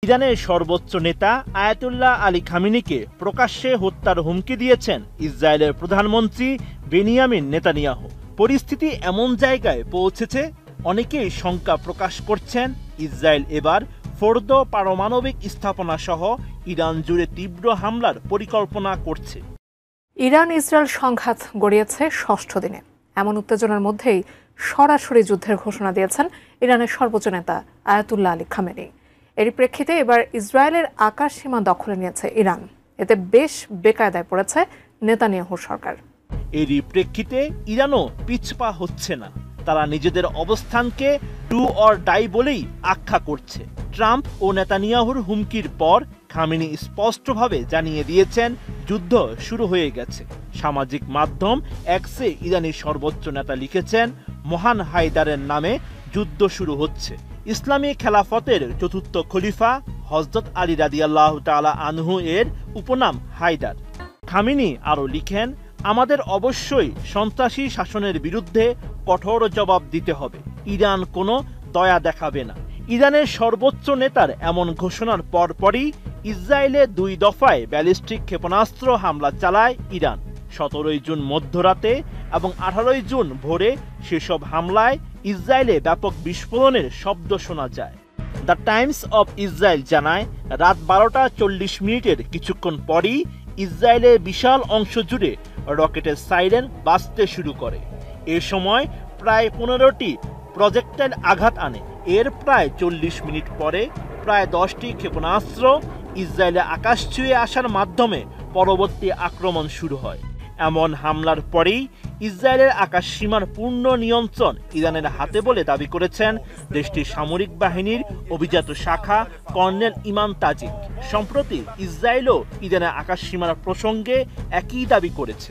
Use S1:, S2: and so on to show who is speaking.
S1: ইরানের সর্বোচ্চ নেতা আয়াতুল্লাহ আলী খামেনিকে প্রকাশ্যে হত্যার হুমকি দিয়েছেন ইসরায়েলের প্রধানমন্ত্রী বেনিয়ামিন নেতানিয়াহু। পরিস্থিতি এমন জায়গায় পৌঁছেছে, অনেকেই শঙ্কা প্রকাশ করছেন ইসরায়েল এবার ফোর্দো পারমাণবিক স্থাপনা সহ ইরান জুড়ে তীব্র হামলার পরিকল্পনা করছে।
S2: ইরান ইসরায়েল সংঘাত গড়িয়েছে ষষ্ঠ দিনে। এমন উত্তেজনার মধ্যেই সরাসরি যুদ্ধের ঘোষণা দিয়েছেন ইরানের সর্বোচ্চ নেতা আয়াতুল্লাহ আলী খামেনি। এরই প্রেক্ষিতে এবার ইসরায়েলের আকাশ সীমা দখলে নিয়েছে ইরান। এতে বেশ বেকায়দায় পড়েছে নেতানিয়াহুর সরকার।
S1: এরই প্রেক্ষিতে ইরানও পিছপা হচ্ছে না। তারা নিজেদের অবস্থানকে ডু অর ডাই বলেই আখ্যা করছে। ট্রাম্প ও নেতানিয়াহুর হুমকির পর খামেনি স্পষ্টভাবে জানিয়ে দিয়েছেন যুদ্ধ শুরু হয়ে গেছে। সামাজিক মাধ্যম এক্সে ইরানি সর্বোচ্চ নেতা লিখেছেন, মহান হায়দারের নামে যুদ্ধ শুরু হচ্ছে। ইসলামী খেলাফতের চতুর্থ খলিফা হযরত আলী রাদিয়াল্লাহু তাআলা আনহু এর উপনাম হায়দার। খামেনি আরও লিখেন, আমাদের অবশ্যই সন্ত্রাসী শাসনের বিরুদ্ধে কঠোর জবাব দিতে হবে। ইরান কোনো দয়া দেখাবে না। ইরানের সর্বোচ্চ নেতার এমন ঘোষণার পরপরই ইসরায়েলে 2 দফায় ব্যালিস্টিক ক্ষেপণাস্ত্র হামলা চালায় ইরান। 17 জুন মধ্যরাতে এবং 18 জুন ভোরে সেসব হামলায় ইসরায়েলে ব্যাপক বিস্ফোরণের শব্দ শোনা যায়। দ্য টাইমস অব ইসরায়েল জানায়, রাত 12টা 40 মিনিটের কিছুক্ষণ পরই ইসরায়েলের বিশাল অংশ জুড়ে রকেটের সাইরেন বাজতে শুরু করে। এ সময় প্রায় 15টি প্রজেক্টাইল আঘাত আনে। এর প্রায় 40 মিনিট পরে প্রায় 10টি ক্ষেপণাস্ত্র ইসরায়েলে আকাশ ছুঁয়ে আসার মাধ্যমে পরবর্তী আক্রমণ শুরু হয়। এমন হামলার পরেই ইসরায়েলের আকাশ সীমার পূর্ণ নিয়ন্ত্রণ ইরানের হাতে বলে দাবি করেছেন দেশটির সামরিক বাহিনীর অভিজাত শাখা কর্নেল ইমান তাজিক। সম্প্রতি ইসরায়েলও ইরানের আকাশ সীমার প্রসঙ্গে একই দাবি করেছে।